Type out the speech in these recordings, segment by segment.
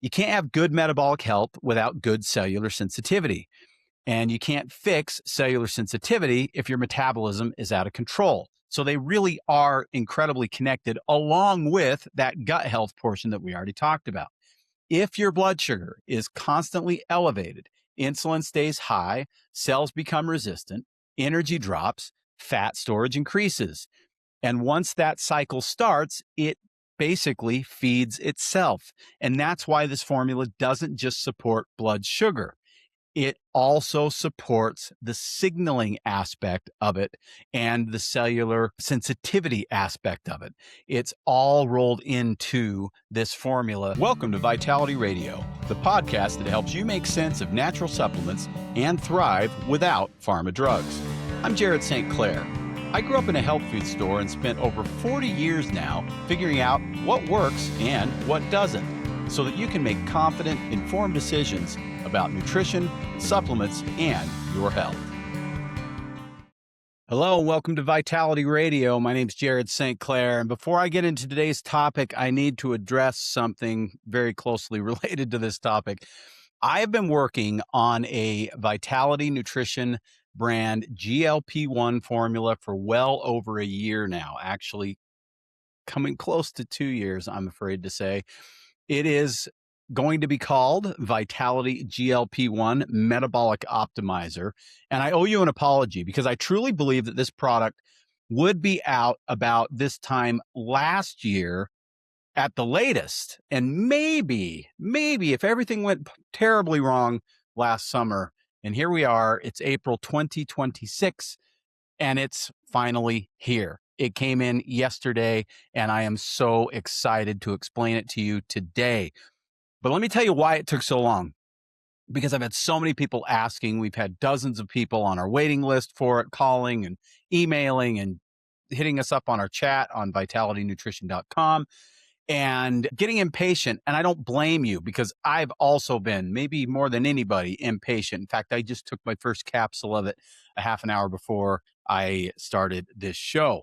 You can't have good metabolic health without good cellular sensitivity. And you can't fix cellular sensitivity if your metabolism is out of control. So they really are incredibly connected, along with that gut health portion that we already talked about. If your blood sugar is constantly elevated, insulin stays high, cells become resistant, energy drops, fat storage increases. And once that cycle starts, it basically feeds itself. And that's why this formula doesn't just support blood sugar. It also supports the signaling aspect of it and the cellular sensitivity aspect of it. It's all rolled into this formula. Welcome to Vitality Radio, the podcast that helps you make sense of natural supplements and thrive without pharma drugs. I'm Jared St. Clair. I grew up in a health food store and spent over 40 years now figuring out what works and what doesn't, so that you can make confident, informed decisions about nutrition, supplements, and your health. Hello, and welcome to Vitality Radio. My name is Jared St. Clair, and before I get into today's topic, I need to address something very closely related to this topic. I have been working on a Vitality Nutrition brand GLP-1 formula for well over a year now, actually coming close to 2 years, I'm afraid to say. It is going to be called Vitality GLP-1 Metabolic Optimizer. And I owe you an apology because I truly believe that this product would be out about this time last year at the latest. And maybe if everything went terribly wrong last summer, and here we are, it's April 2026, and it's finally here. It came in yesterday, and I am so excited to explain it to you today. But let me tell you why it took so long, because I've had so many people asking. We've had dozens of people on our waiting list for it, calling and emailing and hitting us up on our chat on vitalitynutrition.com and getting impatient. And I don't blame you, because I've also been, maybe more than anybody, impatient. In fact, I just took my first capsule of it a half an hour before I started this show.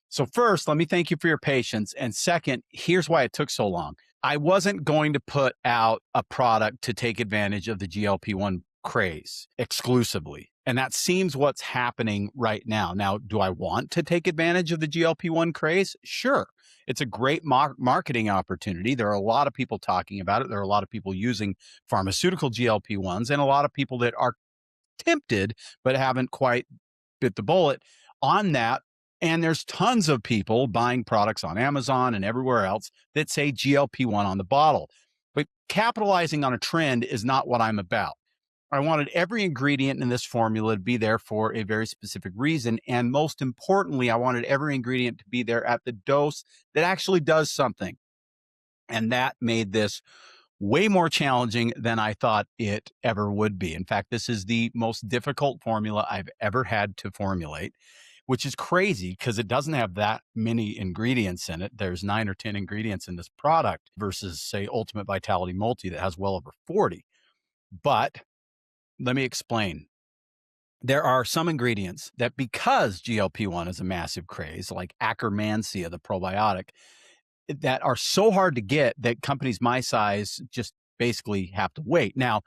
So first, let me thank you for your patience. And second, here's why it took so long. I wasn't going to put out a product to take advantage of the GLP-1 craze exclusively. And that seems what's happening right now. Now, do I want to take advantage of the GLP-1 craze? Sure. It's a great marketing opportunity. There are a lot of people talking about it. There are a lot of people using pharmaceutical GLP-1s, and a lot of people that are tempted but haven't quite bit the bullet on that. And there's tons of people buying products on Amazon and everywhere else that say GLP-1 on the bottle. But capitalizing on a trend is not what I'm about. I wanted every ingredient in this formula to be there for a very specific reason. And most importantly, I wanted every ingredient to be there at the dose that actually does something. And that made this way more challenging than I thought it ever would be. In fact, this is the most difficult formula I've ever had to formulate, which is crazy because it doesn't have that many ingredients in it. There's 9 or 10 ingredients in this product versus, say, Ultimate Vitality Multi that has well over 40. But let me explain. There are some ingredients that, because GLP-1 is a massive craze, like Akkermansia, the probiotic, that are so hard to get that companies my size just basically have to wait. Now,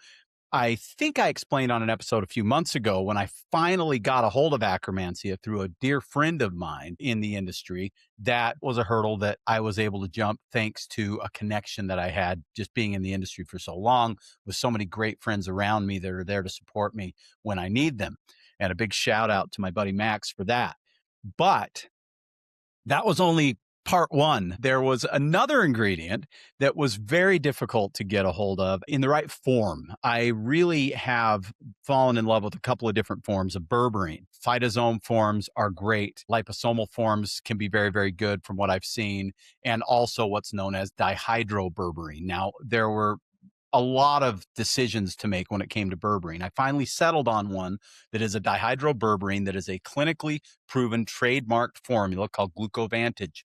I think I explained on an episode a few months ago when I finally got a hold of Akkermansia through a dear friend of mine in the industry. That was a hurdle that I was able to jump thanks to a connection that I had just being in the industry for so long, with so many great friends around me that are there to support me when I need them. And a big shout out to my buddy Max for that. But that was only part one. There was another ingredient that was very difficult to get a hold of in the right form. I really have fallen in love with a couple of different forms of berberine. Phytosome forms are great. Liposomal forms can be very, very good from what I've seen. And also what's known as dihydroberberine. Now, there were a lot of decisions to make when it came to berberine. I finally settled on one that is a dihydroberberine that is a clinically proven trademarked formula called Glucovantage.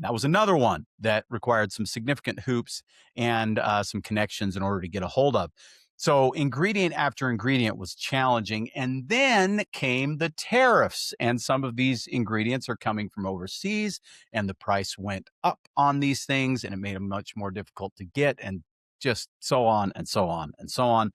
That was another one that required some significant hoops and some connections in order to get a hold of. So ingredient after ingredient was challenging. And then came the tariffs. And some of these ingredients are coming from overseas, and the price went up on these things, and it made them much more difficult to get. And just so on and so on and so on.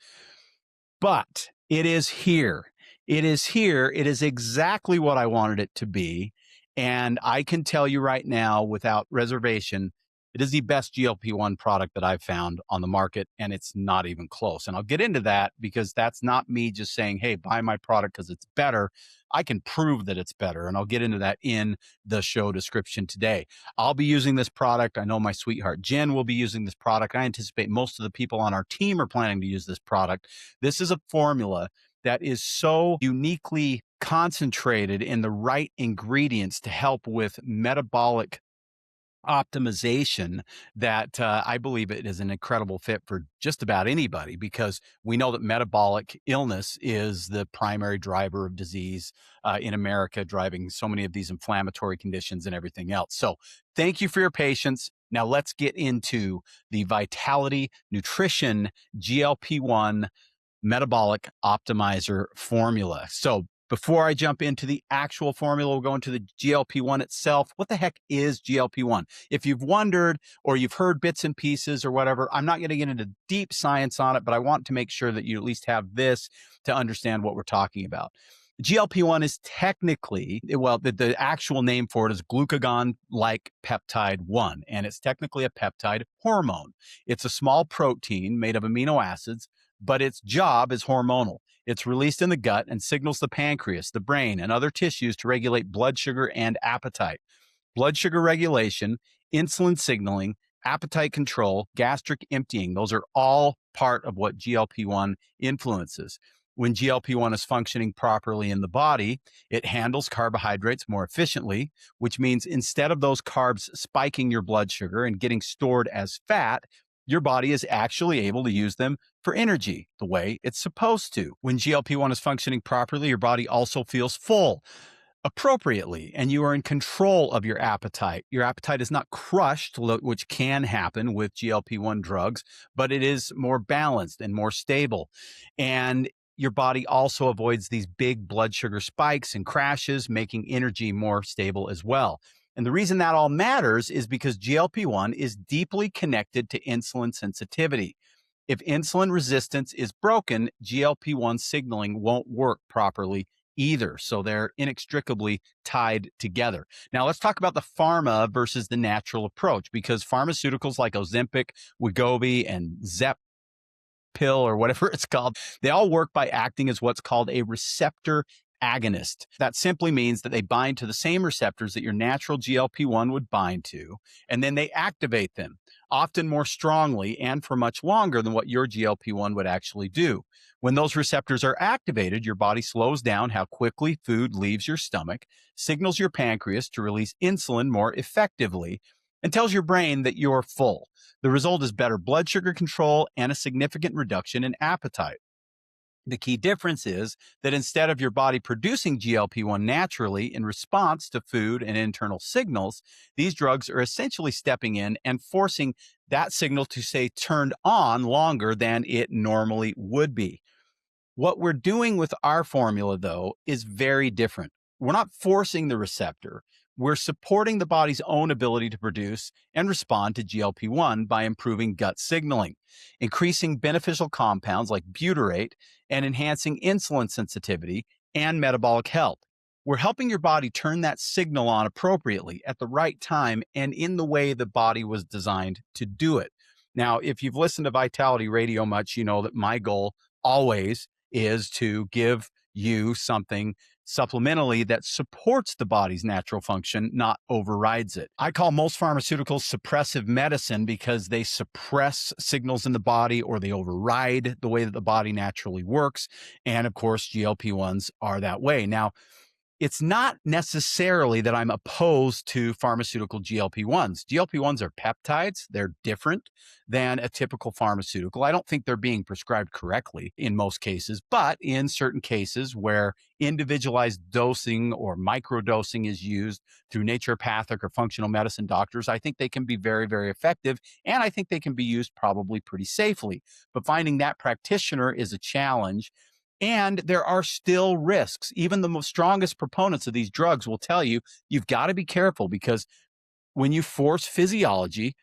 But it is here. It is here. It is exactly what I wanted it to be. And I can tell you right now, without reservation, it is the best GLP-1 product that I've found on the market, and it's not even close. And I'll get into that because that's not me just saying, hey, buy my product because it's better. I can prove that it's better. And I'll get into that in the show description today. I'll be using this product. I know my sweetheart Jen will be using this product. I anticipate most of the people on our team are planning to use this product. This is a formula that is so uniquely concentrated in the right ingredients to help with metabolic optimization that I believe it is an incredible fit for just about anybody, because we know that metabolic illness is the primary driver of disease in America, driving so many of these inflammatory conditions and everything else. So thank you for your patience. Now let's get into the Vitality Nutrition GLP-1 Metabolic Optimizer formula. So before I jump into the actual formula, we'll go into the GLP-1 itself. What the heck is GLP-1? If you've wondered or you've heard bits and pieces or whatever, I'm not going to get into deep science on it, but I want to make sure that you at least have this to understand what we're talking about. GLP-1 is technically, well, the actual name for it is glucagon-like peptide 1, and it's technically a peptide hormone. It's a small protein made of amino acids, but its job is hormonal. It's released in the gut and signals the pancreas, the brain, and other tissues to regulate blood sugar and appetite. Blood sugar regulation, insulin signaling, appetite control, gastric emptying, those are all part of what GLP-1 influences. When GLP-1 is functioning properly in the body, it handles carbohydrates more efficiently, which means instead of those carbs spiking your blood sugar and getting stored as fat, your body is actually able to use them for energy the way it's supposed to. When GLP-1 is functioning properly, your body also feels full appropriately, and you are in control of your appetite. Your appetite is not crushed, which can happen with GLP-1 drugs, but it is more balanced and more stable. And your body also avoids these big blood sugar spikes and crashes, making energy more stable as well. And the reason that all matters is because GLP-1 is deeply connected to insulin sensitivity. If insulin resistance is broken, GLP-1 signaling won't work properly either. So they're inextricably tied together. Now let's talk about the pharma versus the natural approach, because pharmaceuticals like Ozempic, Wegovy, and Zep pill or whatever it's called, they all work by acting as what's called a receptor agonist. That simply means that they bind to the same receptors that your natural GLP-1 would bind to, and then they activate them, often more strongly and for much longer than what your GLP-1 would actually do. When those receptors are activated, your body slows down how quickly food leaves your stomach, signals your pancreas to release insulin more effectively, and tells your brain that you're full. The result is better blood sugar control and a significant reduction in appetite. The key difference is that instead of your body producing GLP-1 naturally in response to food and internal signals, these drugs are essentially stepping in and forcing that signal to stay turned on longer than it normally would be. What we're doing with our formula, though, is very different. We're not forcing the receptor. We're supporting the body's own ability to produce and respond to GLP-1 by improving gut signaling, increasing beneficial compounds like butyrate, and enhancing insulin sensitivity and metabolic health. We're helping your body turn that signal on appropriately at the right time and in the way the body was designed to do it. Now, if you've listened to Vitality Radio much, you know that my goal always is to give you something supplementally that supports the body's natural function, not overrides it. I call most pharmaceuticals suppressive medicine because they suppress signals in the body or they override the way that the body naturally works. And of course, GLP-1s are that way. Now, it's not necessarily that I'm opposed to pharmaceutical GLP-1s. GLP-1s are peptides. They're different than a typical pharmaceutical. I don't think they're being prescribed correctly in most cases, but in certain cases where individualized dosing or microdosing is used through naturopathic or functional medicine doctors, I think they can be very, very effective, and I think they can be used probably pretty safely. But finding that practitioner is a challenge. And there are still risks. Even the most strongest proponents of these drugs will tell you, you've got to be careful, because when you force physiology,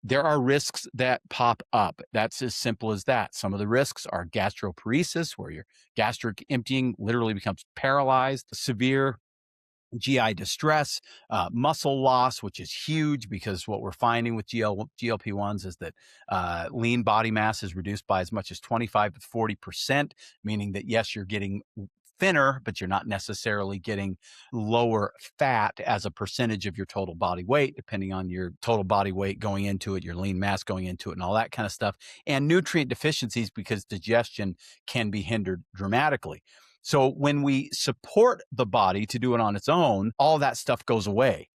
there are risks that pop up. That's as simple as that. Some of the risks are gastroparesis, where your gastric emptying literally becomes paralyzed, severe GI distress, muscle loss, which is huge because what we're finding with GLP-1s is that lean body mass is reduced by as much as 25 to 40%, meaning that yes, you're getting thinner, but you're not necessarily getting lower fat as a percentage of your total body weight, depending on your total body weight going into it, your lean mass going into it, and all that kind of stuff, and nutrient deficiencies because digestion can be hindered dramatically. So when we support the body to do it on its own, all that stuff goes away.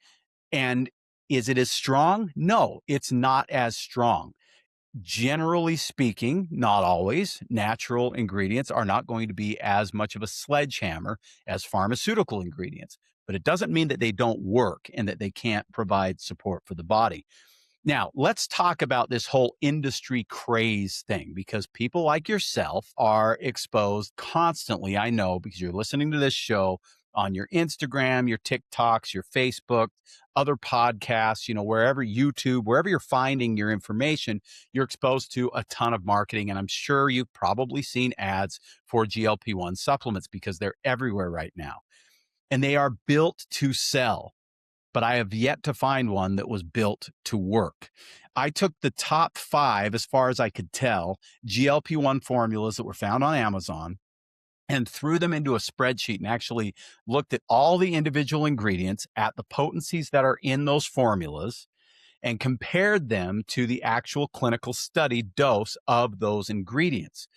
And is it as strong? No, it's not as strong. Generally speaking, not always, natural ingredients are not going to be as much of a sledgehammer as pharmaceutical ingredients, but it doesn't mean that they don't work and that they can't provide support for the body. Now, let's talk about this whole industry craze thing because people like yourself are exposed constantly. I know because you're listening to this show on your Instagram, your TikToks, your Facebook, other podcasts, wherever YouTube, wherever you're finding your information, you're exposed to a ton of marketing. And I'm sure you've probably seen ads for GLP-1 supplements because they're everywhere right now. And they are built to sell, but I have yet to find one that was built to work. I took the top 5, as far as I could tell, GLP-1 formulas that were found on Amazon and threw them into a spreadsheet and actually looked at all the individual ingredients, at the potencies that are in those formulas, and compared them to the actual clinical study dose of those ingredients.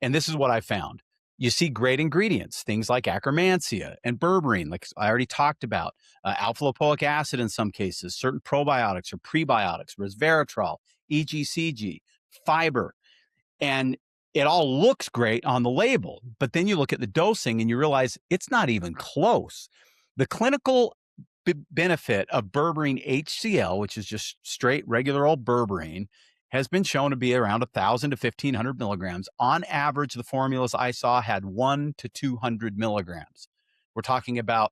And this is what I found. You see great ingredients, things like akkermansia and berberine, like I already talked about, alpha lipoic acid in some cases, certain probiotics or prebiotics, resveratrol, EGCG, fiber, and it all looks great on the label. But then you look at the dosing and you realize it's not even close. The clinical benefit of berberine HCl, which is just straight regular old berberine, has been shown to be around 1,000 to 1,500 milligrams. On average, the formulas I saw had 1 to 200 milligrams. We're talking about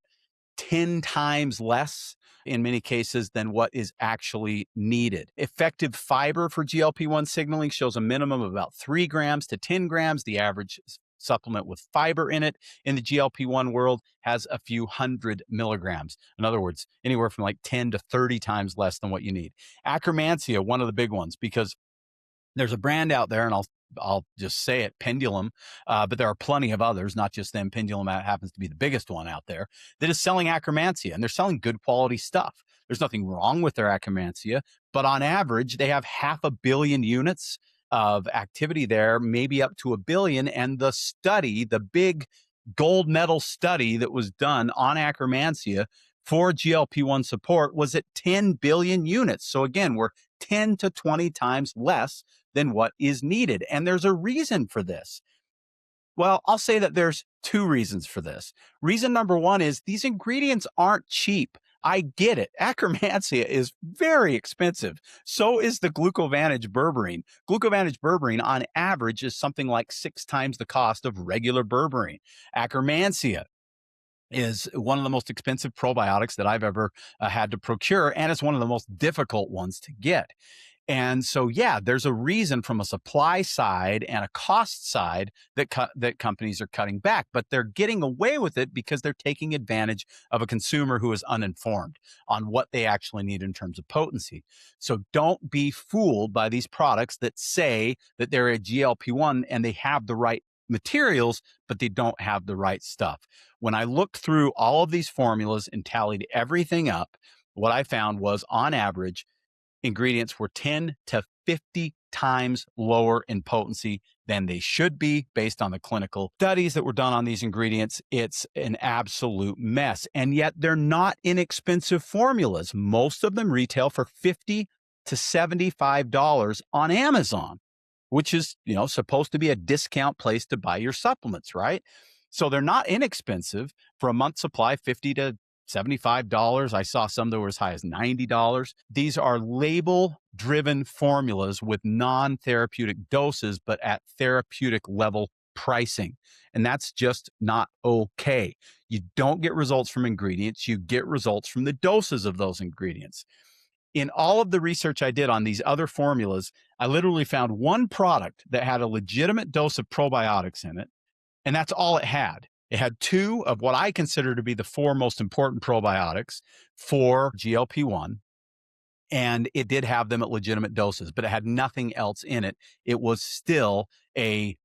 10 times less in many cases than what is actually needed. Effective fiber for GLP-1 signaling shows a minimum of about 3 grams to 10 grams. The average supplement with fiber in it in the GLP-1 world has a few hundred milligrams. In other words, anywhere from like 10 to 30 times less than what you need. Akkermansia, one of the big ones, because there's a brand out there, and I'll just say it, Pendulum, but there are plenty of others, not just them. Pendulum happens to be the biggest one out there that is selling akkermansia, and they're selling good quality stuff. There's nothing wrong with their akkermansia, but on average, they have 500 million units of activity there, maybe up to 1 billion. And the study, the big gold medal study that was done on akkermansia for GLP-1 support was at 10 billion units. So again, we're 10 to 20 times less than what is needed. And there's a reason for this. Well, I'll say that there's 2 reasons for this. Reason number 1 is these ingredients aren't cheap. I get it. Akkermansia is very expensive. So is the Glucovantage berberine. Glucovantage berberine on average is something like 6 times the cost of regular berberine. Akkermansia is one of the most expensive probiotics that I've ever had to procure, and it's one of the most difficult ones to get. And so, yeah, there's a reason from a supply side and a cost side that companies are cutting back, but they're getting away with it because they're taking advantage of a consumer who is uninformed on what they actually need in terms of potency. So don't be fooled by these products that say that they're a GLP-1 and they have the right materials, but they don't have the right stuff. When I looked through all of these formulas and tallied everything up, what I found was on average, ingredients were 10 to 50 times lower in potency than they should be based on the clinical studies that were done on these ingredients. It's an absolute mess. And yet they're not inexpensive formulas. Most of them retail for $50 to $75 on Amazon, which is, supposed to be a discount place to buy your supplements, right? So they're not inexpensive. For a month's supply, $50 to $75. I saw some that were as high as $90. These are label-driven formulas with non-therapeutic doses, but at therapeutic level pricing. And that's just not okay. You don't get results from ingredients. You get results from the doses of those ingredients. In all of the research I did on these other formulas, I literally found one product that had a legitimate dose of probiotics in it, and that's all it had. It had two of what I consider to be the four most important probiotics for GLP-1, and it did have them at legitimate doses, but it had nothing else in it. It was still a,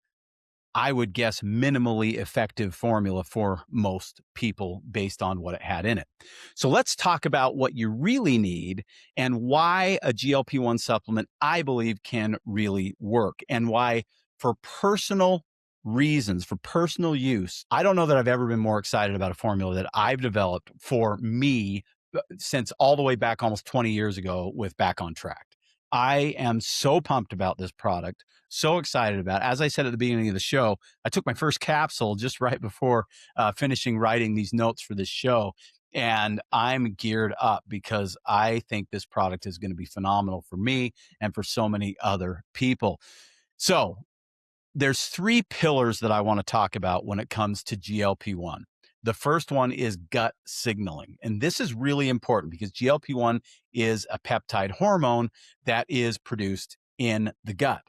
I would guess, minimally effective formula for most people based on what it had in it. So let's talk about what you really need and why a GLP-1 supplement, I believe, can really work, and why, for personal reasons, for personal use, I don't know that I've ever been more excited about a formula that I've developed for me since all the way back almost 20 years ago with Back on Track. I am so pumped about this product, so excited about it. As I said at the beginning of the show, I took my first capsule just right before finishing writing these notes for this show. And I'm geared up because I think this product is going to be phenomenal for me and for so many other people. So there's three pillars that I want to talk about when it comes to GLP-1. The first one is gut signaling. And this is really important because GLP-1 is a peptide hormone that is produced in the gut.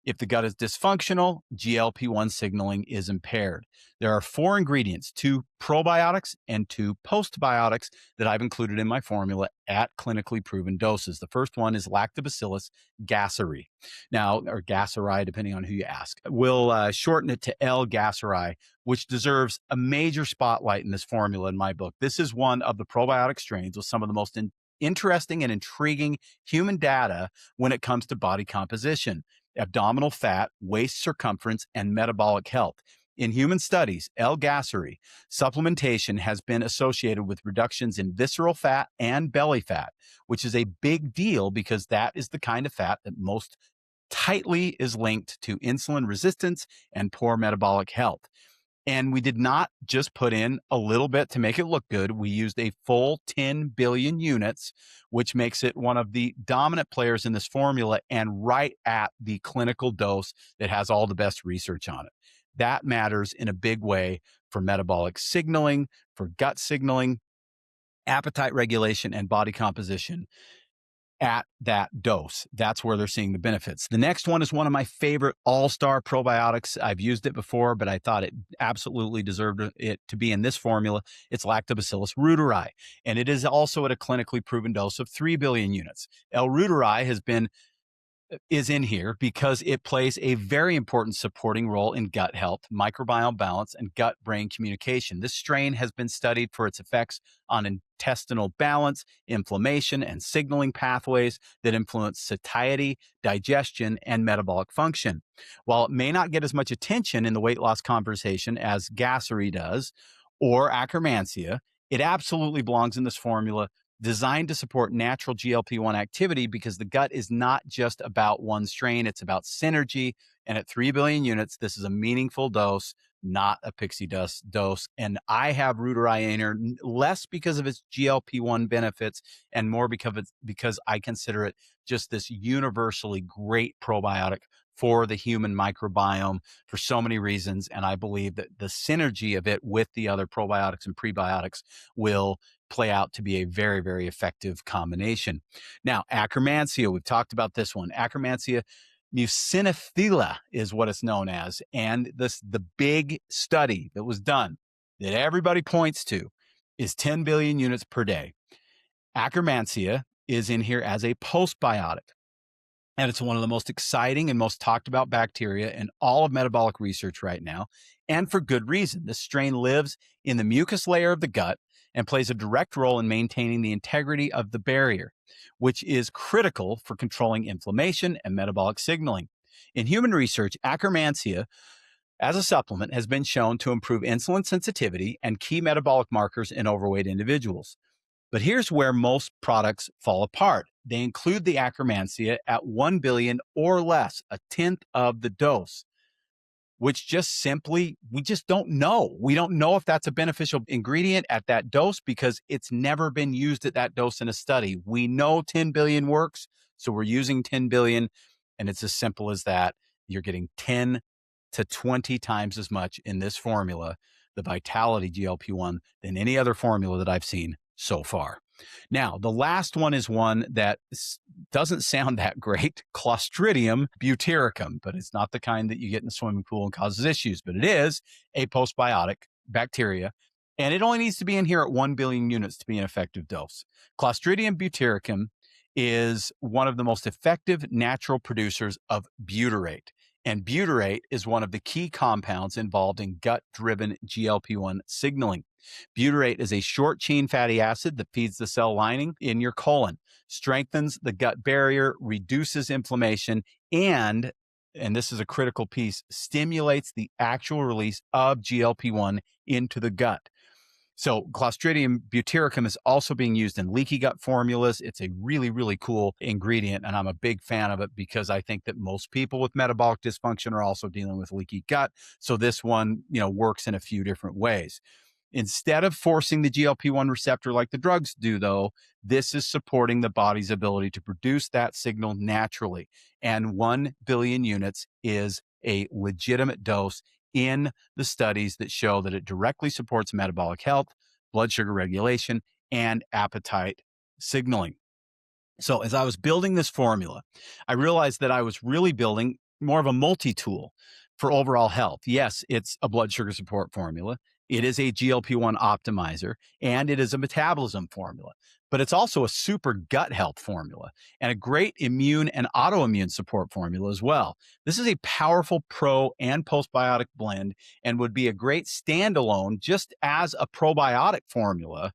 If the gut is dysfunctional, GLP-1 signaling is impaired. There are four ingredients, two probiotics and two postbiotics that I've included in my formula at clinically proven doses. The first one is Lactobacillus gasseri. Now, or gasseri, depending on who you ask. We'll shorten it to L-gasseri, which deserves a major spotlight in this formula in my book. This is one of the probiotic strains with some of the most interesting and intriguing human data when it comes to body composition, abdominal fat, waist circumference, and metabolic health. In human studies, L-gasseri supplementation has been associated with reductions in visceral fat and belly fat, which is a big deal because that is the kind of fat that most tightly is linked to insulin resistance and poor metabolic health. And we did not just put in a little bit to make it look good. We used a full 10 billion units, which makes it one of the dominant players in this formula and right at the clinical dose that has all the best research on it. That matters in a big way for metabolic signaling, for gut signaling, appetite regulation, and body composition at that dose. That's where they're seeing the benefits. The next one is one of my favorite all-star probiotics. I've used it before, but I thought it absolutely deserved it to be in this formula. It's Lactobacillus reuteri, and it is also at a clinically proven dose of 3 billion units. L. reuteri is in here because it plays a very important supporting role in gut health, microbiome balance, and gut-brain communication. This strain has been studied for its effects on intestinal balance, inflammation, and signaling pathways that influence satiety, digestion, and metabolic function. While it may not get as much attention in the weight loss conversation as gasseri does or Akkermansia, it absolutely belongs in this formula, designed to support natural GLP-1 activity because the gut is not just about one strain, it's about synergy. And at 3 billion units, this is a meaningful dose, not a pixie dust dose. And I have reuteri in here less because of its GLP-1 benefits and more because I consider it just this universally great probiotic for the human microbiome for so many reasons. And I believe that the synergy of it with the other probiotics and prebiotics will play out to be a very, very effective combination. Now, Akkermansia, we've talked about this one. Akkermansia muciniphila is what it's known as. And the big study that was done that everybody points to is 10 billion units per day. Akkermansia is in here as a postbiotic. And it's one of the most exciting and most talked about bacteria in all of metabolic research right now. And for good reason. This strain lives in the mucus layer of the gut and plays a direct role in maintaining the integrity of the barrier, which is critical for controlling inflammation and metabolic signaling. In human research, Akkermansia as a supplement has been shown to improve insulin sensitivity and key metabolic markers in overweight individuals. But here's where most products fall apart. They include the Akkermansia at 1 billion or less, a tenth of the dose, which just simply, we just don't know. We don't know if that's a beneficial ingredient at that dose because it's never been used at that dose in a study. We know 10 billion works, so we're using 10 billion, and it's as simple as that. You're getting 10 to 20 times as much in this formula, the Vitality GLP-1, than any other formula that I've seen so far. Now, the last one is one that doesn't sound that great, Clostridium butyricum, but it's not the kind that you get in the swimming pool and causes issues, but it is a postbiotic bacteria, and it only needs to be in here at 1 billion units to be an effective dose. Clostridium butyricum is one of the most effective natural producers of butyrate. And butyrate is one of the key compounds involved in gut-driven GLP-1 signaling. Butyrate is a short-chain fatty acid that feeds the cell lining in your colon, strengthens the gut barrier, reduces inflammation, and this is a critical piece, stimulates the actual release of GLP-1 into the gut. So Clostridium butyricum is also being used in leaky gut formulas. It's a really, really cool ingredient, and I'm a big fan of it because I think that most people with metabolic dysfunction are also dealing with leaky gut. So this one, works in a few different ways. Instead of forcing the GLP-1 receptor like the drugs do, though, this is supporting the body's ability to produce that signal naturally. And 1 billion units is a legitimate dose in the studies that show that it directly supports metabolic health, blood sugar regulation, and appetite signaling. So as I was building this formula, I realized that I was really building more of a multi-tool for overall health. Yes, it's a blood sugar support formula. It is a GLP-1 optimizer, and it is a metabolism formula, but it's also a super gut health formula and a great immune and autoimmune support formula as well. This is a powerful pro and postbiotic blend and would be a great standalone just as a probiotic formula,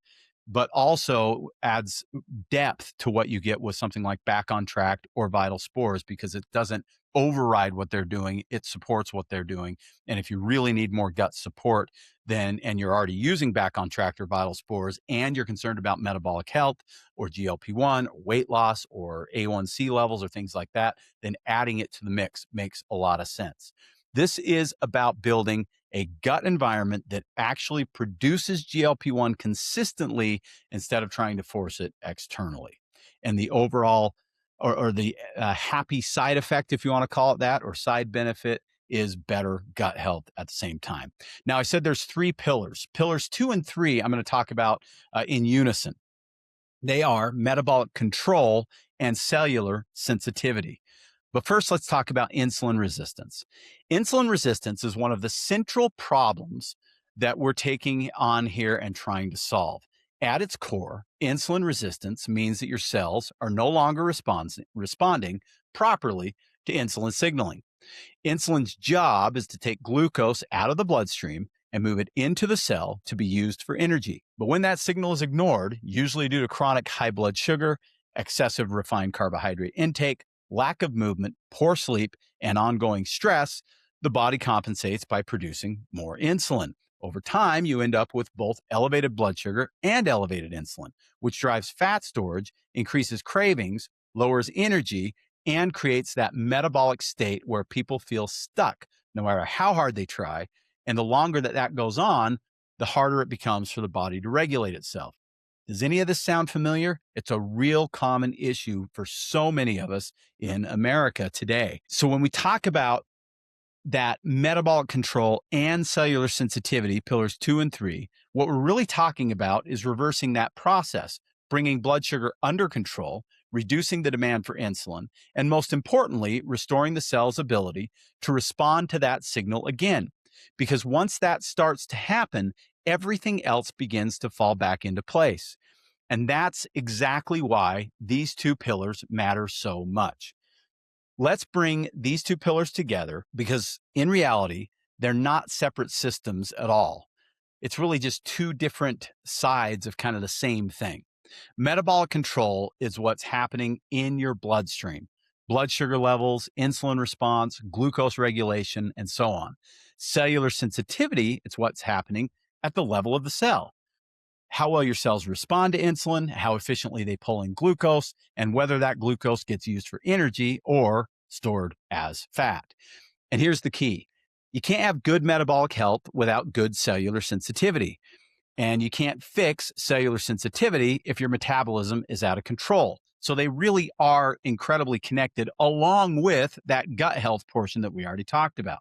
but also adds depth to what you get with something like Back on Track or Vital Spores because it doesn't override what they're doing. It supports what they're doing. And if you really need more gut support, and you're already using Back on Track or Vital Spores, and you're concerned about metabolic health or GLP-1 or weight loss or A1C levels or things like that, then adding it to the mix makes a lot of sense. This is about building a gut environment that actually produces GLP-1 consistently instead of trying to force it externally. And the overall or the happy side effect, if you want to call it that, or side benefit is better gut health at the same time. Now, I said there's 3 pillars. Pillars 2 and 3, I'm going to talk about in unison. They are metabolic control and cellular sensitivity. But first, let's talk about insulin resistance. Insulin resistance is one of the central problems that we're taking on here and trying to solve. At its core, insulin resistance means that your cells are no longer responding properly to insulin signaling. Insulin's job is to take glucose out of the bloodstream and move it into the cell to be used for energy. But when that signal is ignored, usually due to chronic high blood sugar, excessive refined carbohydrate intake, lack of movement, poor sleep, and ongoing stress, the body compensates by producing more insulin. Over time, you end up with both elevated blood sugar and elevated insulin, which drives fat storage, increases cravings, lowers energy, and creates that metabolic state where people feel stuck no matter how hard they try. And the longer that goes on, the harder it becomes for the body to regulate itself. Does any of this sound familiar? It's a real common issue for so many of us in America today. So when we talk about that metabolic control and cellular sensitivity, pillars 2 and 3, what we're really talking about is reversing that process, bringing blood sugar under control, reducing the demand for insulin, and most importantly, restoring the cell's ability to respond to that signal again. Because once that starts to happen, everything else begins to fall back into place. And that's exactly why these 2 pillars matter so much. Let's bring these 2 pillars together because in reality, they're not separate systems at all. It's really just 2 different sides of kind of the same thing. Metabolic control is what's happening in your bloodstream, blood sugar levels, insulin response, glucose regulation, and so on. Cellular sensitivity, it's what's happening at the level of the cell. How well your cells respond to insulin, how efficiently they pull in glucose, and whether that glucose gets used for energy or stored as fat. And here's the key. You can't have good metabolic health without good cellular sensitivity. And you can't fix cellular sensitivity if your metabolism is out of control. So they really are incredibly connected along with that gut health portion that we already talked about.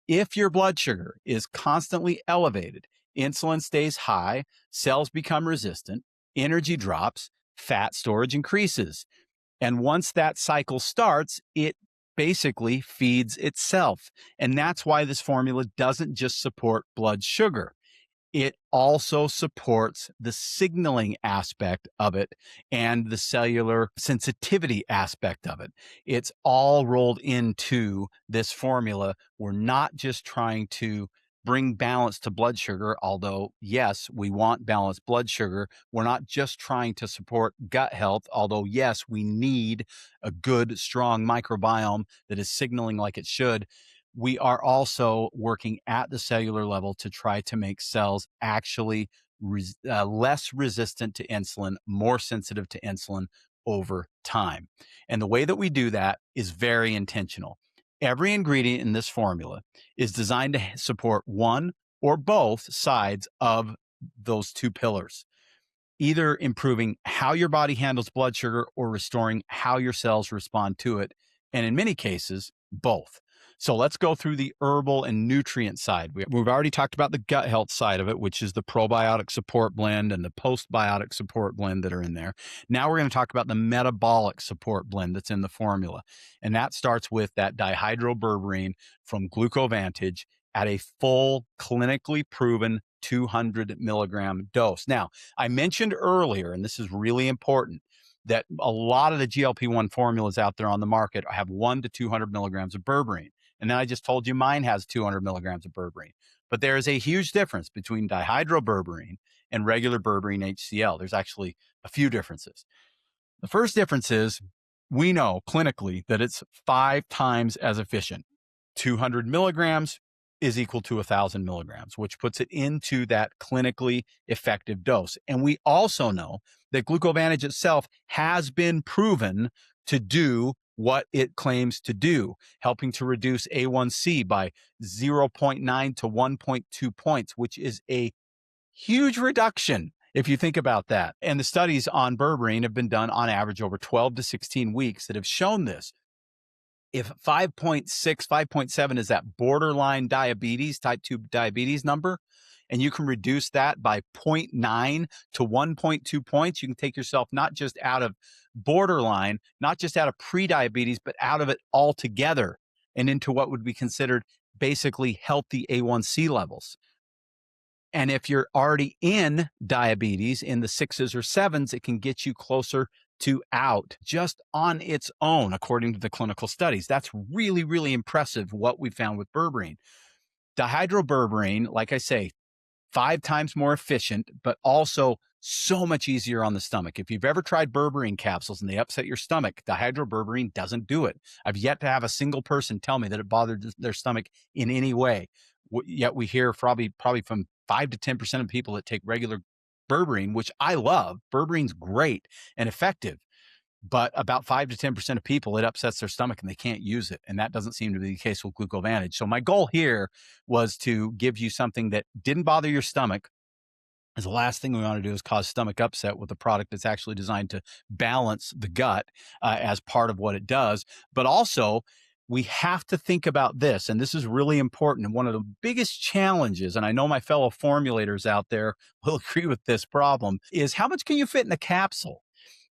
If your blood sugar is constantly elevated, insulin stays high, cells become resistant, energy drops, fat storage increases. And once that cycle starts, it basically feeds itself. And that's why this formula doesn't just support blood sugar. It also supports the signaling aspect of it and the cellular sensitivity aspect of it. It's all rolled into this formula. We're not just trying to bring balance to blood sugar, although, yes, we want balanced blood sugar. We're not just trying to support gut health, although, yes, we need a good, strong microbiome that is signaling like it should. We are also working at the cellular level to try to make cells actually less resistant to insulin, more sensitive to insulin over time. And the way that we do that is very intentional. Every ingredient in this formula is designed to support one or both sides of those two pillars, either improving how your body handles blood sugar or restoring how your cells respond to it. And in many cases, both. So let's go through the herbal and nutrient side. We've already talked about the gut health side of it, which is the probiotic support blend and the postbiotic support blend that are in there. Now we're going to talk about the metabolic support blend that's in the formula. And that starts with that dihydroberberine from Glucovantage at a full clinically proven 200 milligram dose. Now, I mentioned earlier, and this is really important, that a lot of the GLP-1 formulas out there on the market have 1 to 200 milligrams of berberine. And then I just told you mine has 200 milligrams of berberine. But there is a huge difference between dihydroberberine and regular berberine HCl. There's actually a few differences. The first difference is we know clinically that it's 5 times as efficient. 200 milligrams is equal to 1,000 milligrams, which puts it into that clinically effective dose. And we also know that Glucovantage itself has been proven to do what it claims to do, helping to reduce A1C by 0.9 to 1.2 points, which is a huge reduction if you think about that. And the studies on berberine have been done on average over 12 to 16 weeks that have shown this. If 5.6, 5.7 is that borderline diabetes, type 2 diabetes number, and you can reduce that by 0.9 to 1.2 points, you can take yourself not just out of borderline, not just out of pre-diabetes, but out of it altogether and into what would be considered basically healthy A1C levels. And if you're already in diabetes in the 6s or 7s, it can get you closer to out just on its own, according to the clinical studies. That's really, really impressive what we found with berberine. Dihydroberberine, like I say, 5 times more efficient, but also so much easier on the stomach. If you've ever tried berberine capsules and they upset your stomach, dihydroberberine doesn't do it. I've yet to have a single person tell me that it bothered their stomach in any way. Yet we hear probably from 5 to 10% of people that take regular berberine, which I love. Berberine's great and effective, but about 5 to 10% of people, it upsets their stomach and they can't use it. And that doesn't seem to be the case with Glucovantage. So my goal here was to give you something that didn't bother your stomach. As the last thing we want to do is cause stomach upset with a product that's actually designed to balance the gut as part of what it does. But also, we have to think about this, and this is really important. And one of the biggest challenges, and I know my fellow formulators out there will agree with this problem, is how much can you fit in a capsule?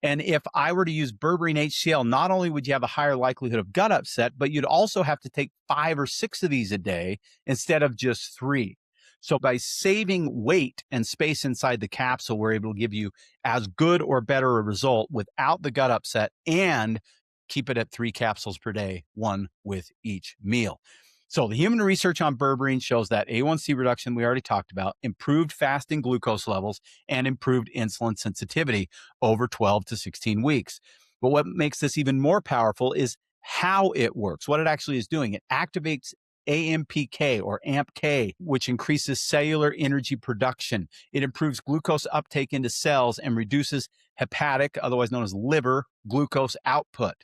And if I were to use berberine HCl, not only would you have a higher likelihood of gut upset, but you'd also have to take 5 or 6 of these a day instead of just 3. So by saving weight and space inside the capsule, we're able to give you as good or better a result without the gut upset and keep it at 3 capsules per day, 1 with each meal. So the human research on berberine shows that A1C reduction we already talked about, improved fasting glucose levels, and improved insulin sensitivity over 12 to 16 weeks. But what makes this even more powerful is how it works, what it actually is doing. It activates AMPK or AMPK, which increases cellular energy production. It improves glucose uptake into cells and reduces hepatic, otherwise known as liver, glucose output.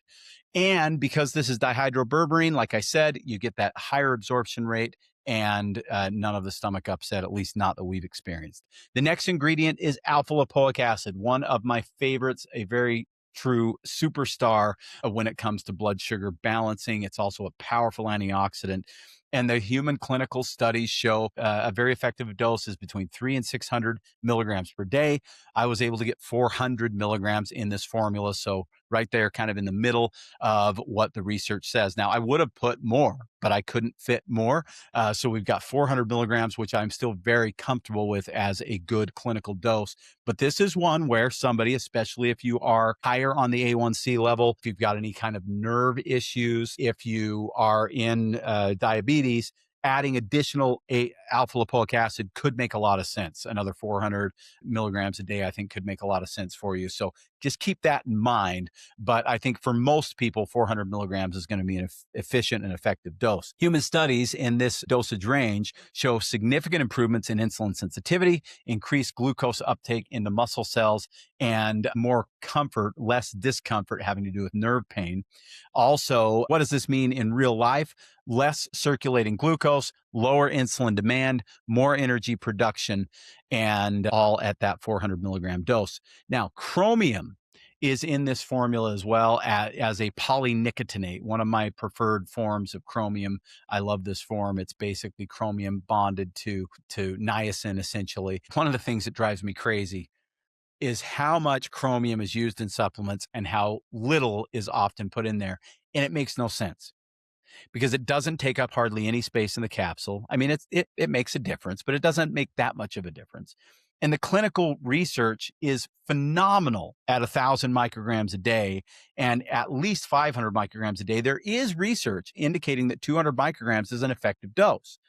And because this is dihydroberberine, like I said, you get that higher absorption rate and none of the stomach upset, at least not that we've experienced. The next ingredient is alpha lipoic acid, one of my favorites, a very true superstar when it comes to blood sugar balancing. It's also a powerful antioxidant. And the human clinical studies show a very effective dose is between 300 and 600 milligrams per day. I was able to get 400 milligrams in this formula. So right there, kind of in the middle of what the research says. Now, I would have put more, but I couldn't fit more. So we've got 400 milligrams, which I'm still very comfortable with as a good clinical dose. But this is one where somebody, especially if you are higher on the A1C level, if you've got any kind of nerve issues, if you are in diabetes, adding additional alpha lipoic acid could make a lot of sense. Another 400 milligrams a day, I think, could make a lot of sense for you. So just keep that in mind. But I think for most people, 400 milligrams is going to be an efficient and effective dose. Human studies in this dosage range show significant improvements in insulin sensitivity, increased glucose uptake into muscle cells, and more comfort, less discomfort having to do with nerve pain. Also, what does this mean in real life? Less circulating glucose, lower insulin demand, more energy production, and all at that 400 milligram dose. Now, chromium is in this formula as well as a polynicotinate, one of my preferred forms of chromium. I love this form. It's basically chromium bonded to niacin, essentially. One of the things that drives me crazy is how much chromium is used in supplements and how little is often put in there. And it makes no sense because it doesn't take up hardly any space in the capsule. I mean, it makes a difference, but it doesn't make that much of a difference. And the clinical research is phenomenal at 1,000 micrograms a day and at least 500 micrograms a day. There is research indicating that 200 micrograms is an effective dose.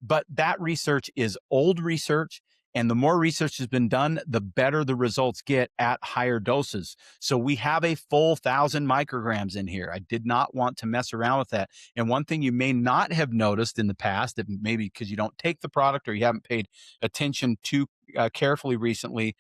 But that research is old research. And the more research has been done, the better the results get at higher doses. So we have a full 1,000 micrograms in here. I did not want to mess around with that. And one thing you may not have noticed in the past, that maybe because you don't take the product or you haven't paid attention too carefully recently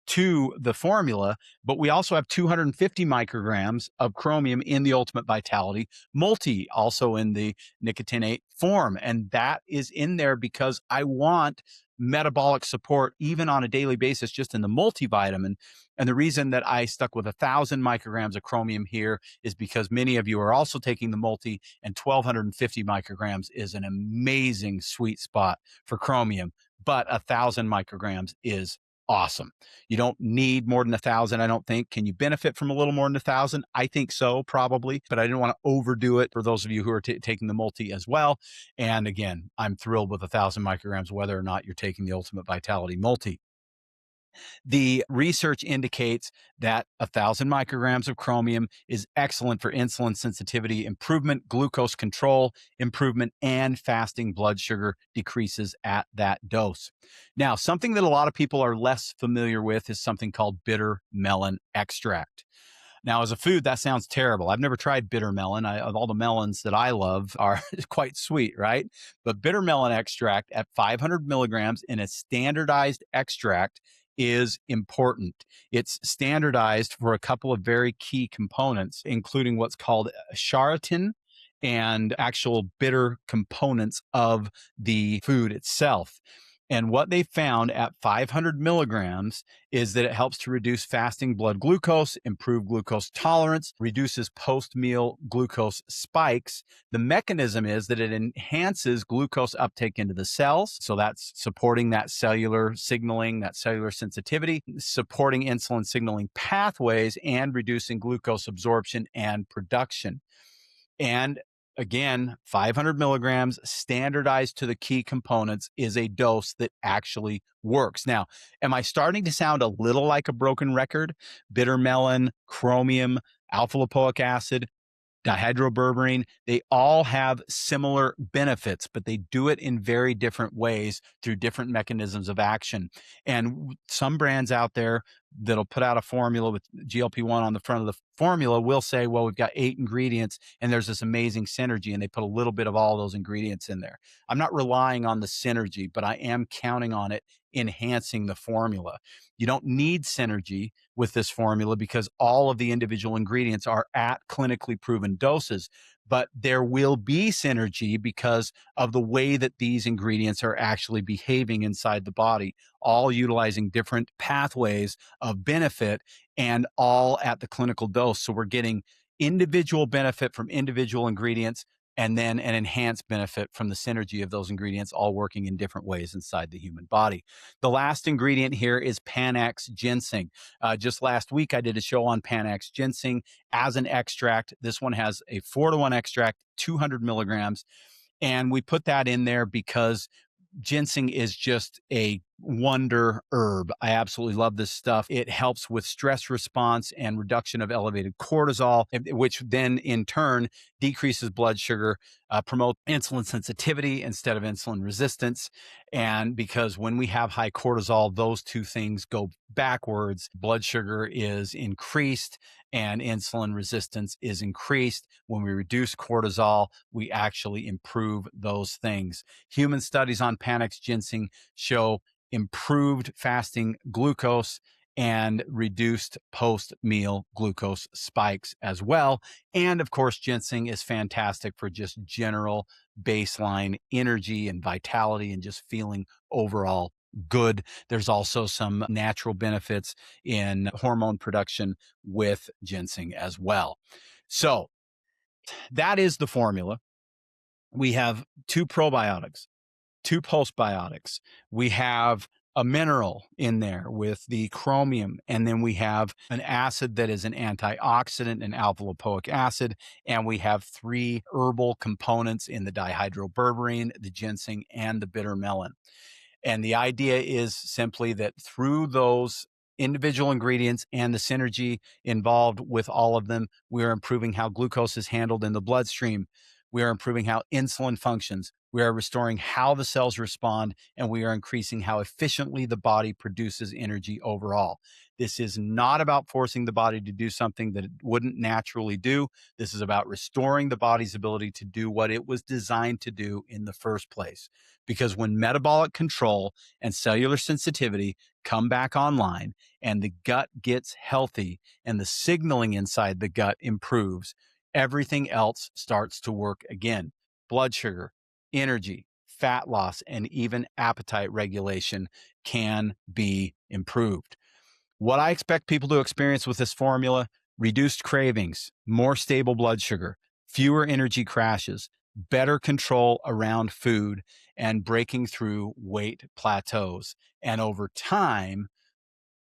to the formula, but we also have 250 micrograms of chromium in the Ultimate Vitality Multi, also in the nicotinate form. And that is in there because I want metabolic support even on a daily basis, just in the multivitamin. And the reason that I stuck with 1,000 micrograms of chromium here is because many of you are also taking the multi, and 1,250 micrograms is an amazing sweet spot for chromium. But 1,000 micrograms is awesome. You don't need more than 1,000, I don't think. Can you benefit from a little more than 1,000? I think so, probably, but I didn't want to overdo it for those of you who are taking the multi as well. And again, I'm thrilled with 1,000 micrograms, whether or not you're taking the Ultimate Vitality Multi. The research indicates that 1,000 micrograms of chromium is excellent for insulin sensitivity improvement, glucose control improvement, and fasting blood sugar decreases at that dose. Now, something that a lot of people are less familiar with is something called bitter melon extract. Now, as a food, that sounds terrible. I've never tried bitter melon. Of all the melons that I love are quite sweet, right? But bitter melon extract at 500 milligrams in a standardized extract is important. It's standardized for a couple of very key components, including what's called charatin and actual bitter components of the food itself. And what they found at 500 milligrams is that it helps to reduce fasting blood glucose, improve glucose tolerance, reduces post-meal glucose spikes. The mechanism is that it enhances glucose uptake into the cells. So that's supporting that cellular signaling, that cellular sensitivity, supporting insulin signaling pathways, and reducing glucose absorption and production. And again, 500 milligrams standardized to the key components is a dose that actually works. Now, am I starting to sound a little like a broken record? Bitter melon, chromium, alpha lipoic acid, dihydroberberine, they all have similar benefits, but they do it in very different ways through different mechanisms of action. And some brands out there that'll put out a formula with GLP-1 on the front of the formula will say, well, we've got 8 ingredients and there's this amazing synergy, and they put a little bit of all those ingredients in there. I'm not relying on the synergy, but I am counting on it enhancing the formula. You don't need synergy with this formula because all of the individual ingredients are at clinically proven doses, but there will be synergy because of the way that these ingredients are actually behaving inside the body, all utilizing different pathways of benefit and all at the clinical dose. So we're getting individual benefit from individual ingredients, and then an enhanced benefit from the synergy of those ingredients all working in different ways inside the human body. The last ingredient here is Panax ginseng. Just last week, I did a show on Panax ginseng as an extract. This one has a 4-to-1 extract, 200 milligrams. And we put that in there because ginseng is just a wonder herb. I absolutely love this stuff. It helps with stress response and reduction of elevated cortisol, which then in turn decreases blood sugar, promotes insulin sensitivity instead of insulin resistance. And because when we have high cortisol, those two things go backwards. Blood sugar is increased and insulin resistance is increased. When we reduce cortisol, we actually improve those things. Human studies on Panax ginseng show improved fasting glucose and reduced post-meal glucose spikes as well. And of course, ginseng is fantastic for just general baseline energy and vitality and just feeling overall good. There's also some natural benefits in hormone production with ginseng as well. So that is the formula. We have 2 probiotics, 2 postbiotics. We have a mineral in there with the chromium, and then we have an acid that is an antioxidant, an alpha lipoic acid, and we have 3 herbal components in the dihydroberberine, the ginseng, and the bitter melon. And the idea is simply that through those individual ingredients and the synergy involved with all of them, we are improving how glucose is handled in the bloodstream. We are improving how insulin functions. We are restoring how the cells respond, and we are increasing how efficiently the body produces energy overall. This is not about forcing the body to do something that it wouldn't naturally do. This is about restoring the body's ability to do what it was designed to do in the first place. Because when metabolic control and cellular sensitivity come back online and the gut gets healthy and the signaling inside the gut improves, everything else starts to work again. Blood sugar, energy, fat loss, and even appetite regulation can be improved. What I expect people to experience with this formula: reduced cravings, more stable blood sugar, fewer energy crashes, better control around food, and breaking through weight plateaus. And over time,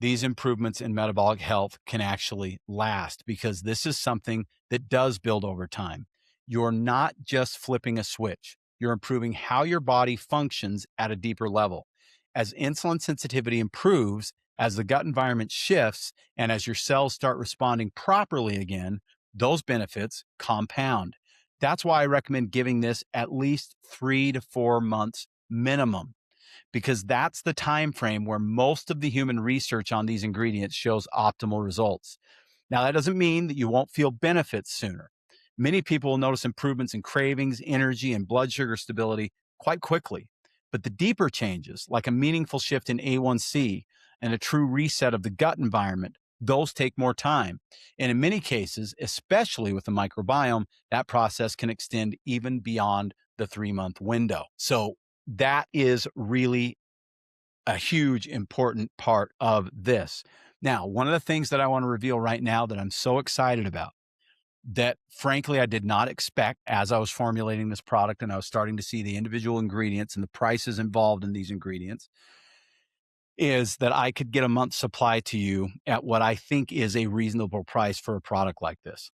these improvements in metabolic health can actually last, because this is something that does build over time. You're not just flipping a switch, you're improving how your body functions at a deeper level. As insulin sensitivity improves, as the gut environment shifts, and as your cells start responding properly again, those benefits compound. That's why I recommend giving this at least 3 to 4 months minimum, because that's the time frame where most of the human research on these ingredients shows optimal results. Now, that doesn't mean that you won't feel benefits sooner. Many people will notice improvements in cravings, energy, and blood sugar stability quite quickly. But the deeper changes, like a meaningful shift in A1C and a true reset of the gut environment, those take more time. And in many cases, especially with the microbiome, that process can extend even beyond the 3-month window. So that is really a huge, important part of this. Now, one of the things that I want to reveal right now that I'm so excited about, that frankly I did not expect as I was formulating this product and I was starting to see the individual ingredients and the prices involved in these ingredients, is that I could get a month's supply to you at what I think is a reasonable price for a product like this.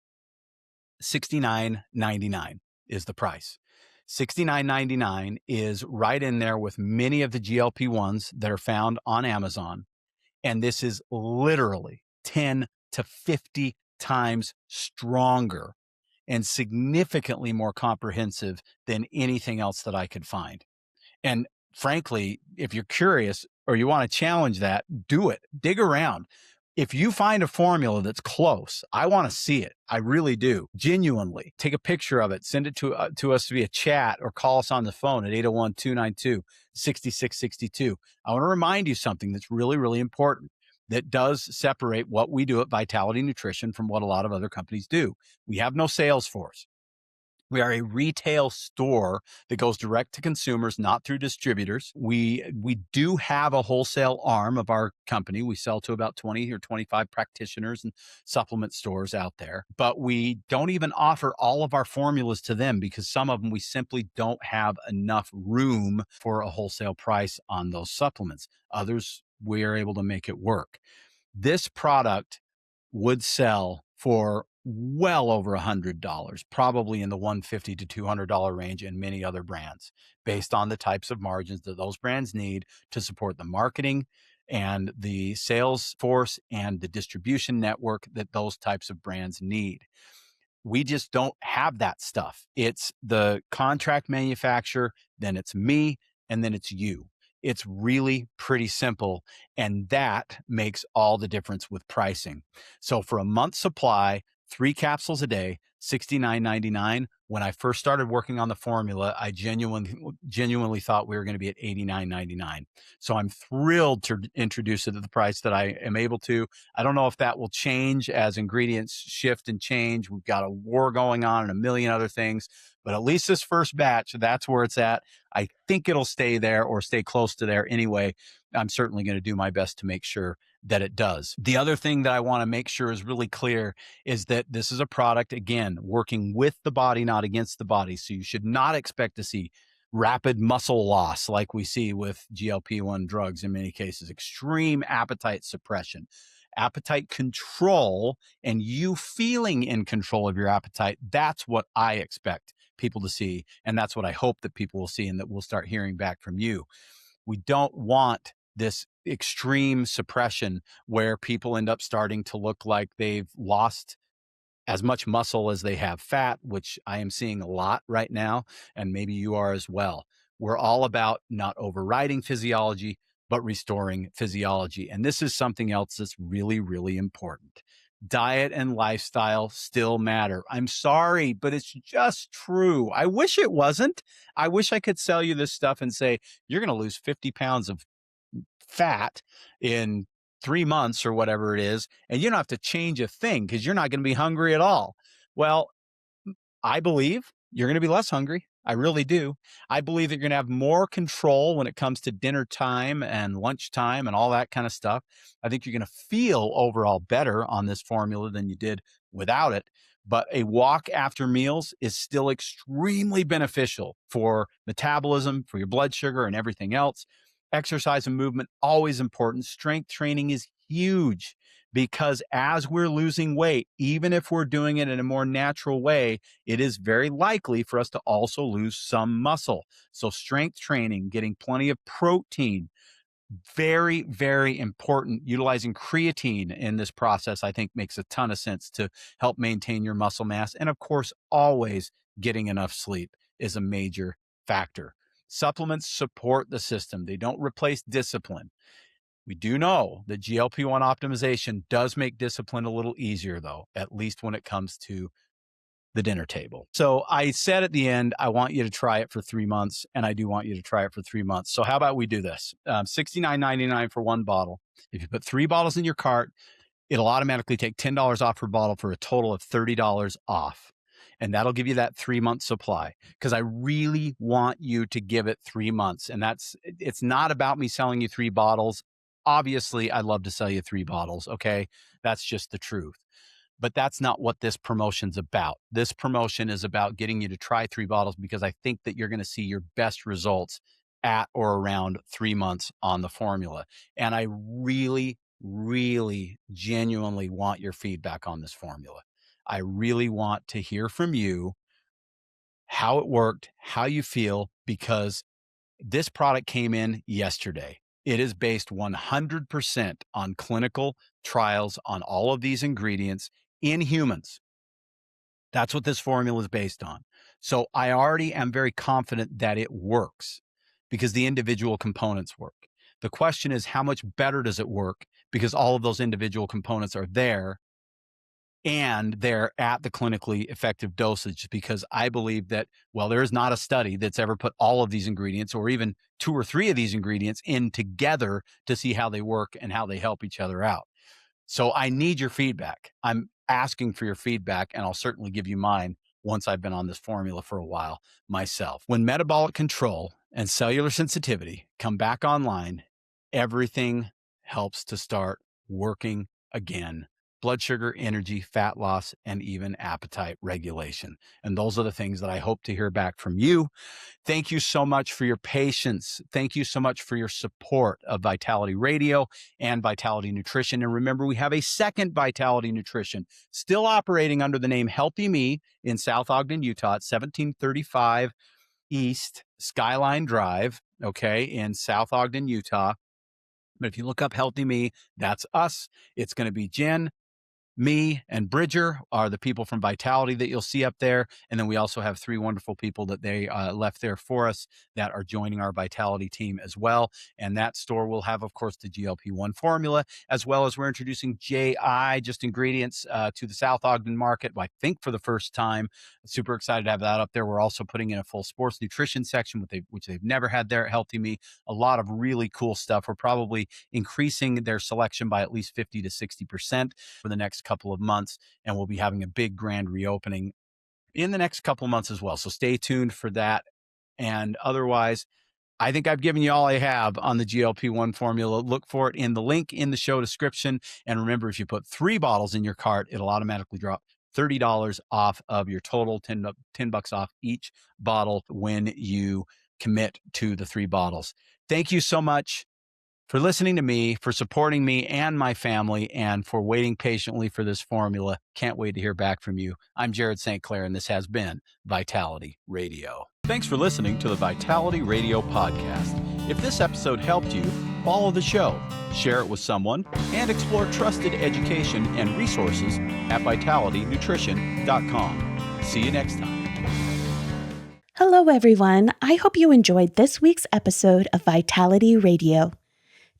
$69.99 is the price. $69.99 is right in there with many of the GLP-1s that are found on Amazon. And this is literally 10 to 50 times stronger and significantly more comprehensive than anything else that I could find. And frankly, if you're curious or you want to challenge that, do it. Dig around. If you find a formula that's close, I want to see it. I really do. Genuinely. Take a picture of it, send it to us via chat, or call us on the phone at 801-292-6662. I want to remind you something that's really, really important that does separate what we do at Vitality Nutrition from what a lot of other companies do. We have no sales force. We are a retail store that goes direct to consumers, not through distributors. We do have a wholesale arm of our company. We sell to about 20 or 25 practitioners and supplement stores out there, but we don't even offer all of our formulas to them because some of them we simply don't have enough room for a wholesale price on those supplements. Others, we are able to make it work. This product would sell for well over $100, probably in the $150 to $200 range, and many other brands, based on the types of margins that those brands need to support the marketing and the sales force and the distribution network that those types of brands need. We just don't have that stuff. It's the contract manufacturer, then it's me, and then it's you. It's really pretty simple. And that makes all the difference with pricing. So for a month's supply, 3 capsules a day, $69.99. When I first started working on the formula, I genuinely thought we were going to be at $89.99. So I'm thrilled to introduce it at the price that I am able to. I don't know if that will change as ingredients shift and change. We've got a war going on and a million other things, but at least this first batch, that's where it's at. I think it'll stay there or stay close to there anyway. I'm certainly going to do my best to make sure that it does. The other thing that I want to make sure is really clear is that this is a product, again, working with the body, not against the body. So you should not expect to see rapid muscle loss like we see with GLP-1 drugs in many cases, extreme appetite suppression. Appetite control and you feeling in control of your appetite, that's what I expect people to see. And that's what I hope that people will see and that we'll start hearing back from you. We don't want this extreme suppression where people end up starting to look like they've lost as much muscle as they have fat, which I am seeing a lot right now, and maybe you are as well. We're all about not overriding physiology, but restoring physiology. And this is something else that's really, really important. Diet and lifestyle still matter. I'm sorry, but it's just true. I wish it wasn't. I wish I could sell you this stuff and say, you're going to lose 50 pounds of fat in 3 months or whatever it is, and you don't have to change a thing because you're not going to be hungry at all. Well, I believe you're going to be less hungry. I really do. I believe that you're going to have more control when it comes to dinner time and lunchtime and all that kind of stuff. I think you're going to feel overall better on this formula than you did without it. But a walk after meals is still extremely beneficial for metabolism, for your blood sugar, and everything else. Exercise and movement, always important. Strength training is huge because as we're losing weight, even if we're doing it in a more natural way, it is very likely for us to also lose some muscle. So strength training, getting plenty of protein, very, very important. Utilizing creatine in this process, I think makes a ton of sense to help maintain your muscle mass. And of course, always getting enough sleep is a major factor. Supplements support the system. They don't replace discipline. We do know that GLP-1 optimization does make discipline a little easier, though, at least when it comes to the dinner table. So I said at the end, I want you to try it for 3 months, and I do want you to try it for 3 months. So how about we do this? $69.99 for 1 bottle. If you put 3 bottles in your cart, it'll automatically take $10 off per bottle for a total of $30 off. And that'll give you that 3-month supply because I really want you to give it 3 months. And it's not about me selling you 3 bottles. Obviously, I'd love to sell you 3 bottles. Okay. That's just the truth. But that's not what this promotion's about. This promotion is about getting you to try 3 bottles because I think that you're going to see your best results at or around 3 months on the formula. And I really, really genuinely want your feedback on this formula. I really want to hear from you how it worked, how you feel, because this product came in yesterday. It is based 100% on clinical trials on all of these ingredients in humans. That's what this formula is based on. So I already am very confident that it works because the individual components work. The question is, how much better does it work? Because all of those individual components are there and they're at the clinically effective dosage. Because I believe that, well, there is not a study that's ever put all of these ingredients or even 2 or 3 of these ingredients in together to see how they work and how they help each other out. So I need your feedback. I'm asking for your feedback, and I'll certainly give you mine once I've been on this formula for a while myself. When metabolic control and cellular sensitivity come back online, everything helps to start working again. Blood sugar, energy, fat loss, and even appetite regulation. And those are the things that I hope to hear back from you. Thank you so much for your patience. Thank you so much for your support of Vitality Radio and Vitality Nutrition. And remember, we have a second Vitality Nutrition still operating under the name Healthy Me in South Ogden, Utah at 1735 East Skyline Drive, okay, in South Ogden, Utah. But if you look up Healthy Me, that's us. It's going to be Jen, me, and Bridger are the people from Vitality that you'll see up there. And then we also have 3 wonderful people that they left there for us that are joining our Vitality team as well. And that store will have, of course, the GLP-1 formula, as well as we're introducing JI, just ingredients, to the South Ogden market, I think for the first time. Super excited to have that up there. We're also putting in a full sports nutrition section, which they've never had there at Healthy Me. A lot of really cool stuff. We're probably increasing their selection by at least 50 to 60% for the next couple of months, and we'll be having a big grand reopening in the next couple of months as well. So stay tuned for that. And otherwise, I think I've given you all I have on the GLP-1 formula. Look for it in the link in the show description. And remember, if you put 3 bottles in your cart, it'll automatically drop $30 off of your total, $10 off each bottle when you commit to the 3 bottles. Thank you so much for listening to me, for supporting me and my family, and for waiting patiently for this formula. Can't wait to hear back from you. I'm Jared St. Clair, and this has been Vitality Radio. Thanks for listening to the Vitality Radio podcast. If this episode helped you, follow the show, share it with someone, and explore trusted education and resources at vitalitynutrition.com. See you next time. Hello, everyone. I hope you enjoyed this week's episode of Vitality Radio.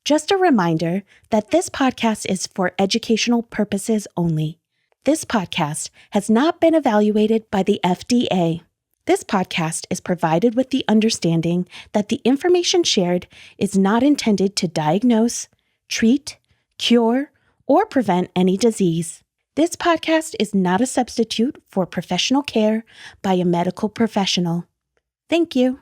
Just a reminder that this podcast is for educational purposes only. This podcast has not been evaluated by the FDA. This podcast is provided with the understanding that the information shared is not intended to diagnose, treat, cure, or prevent any disease. This podcast is not a substitute for professional care by a medical professional. Thank you.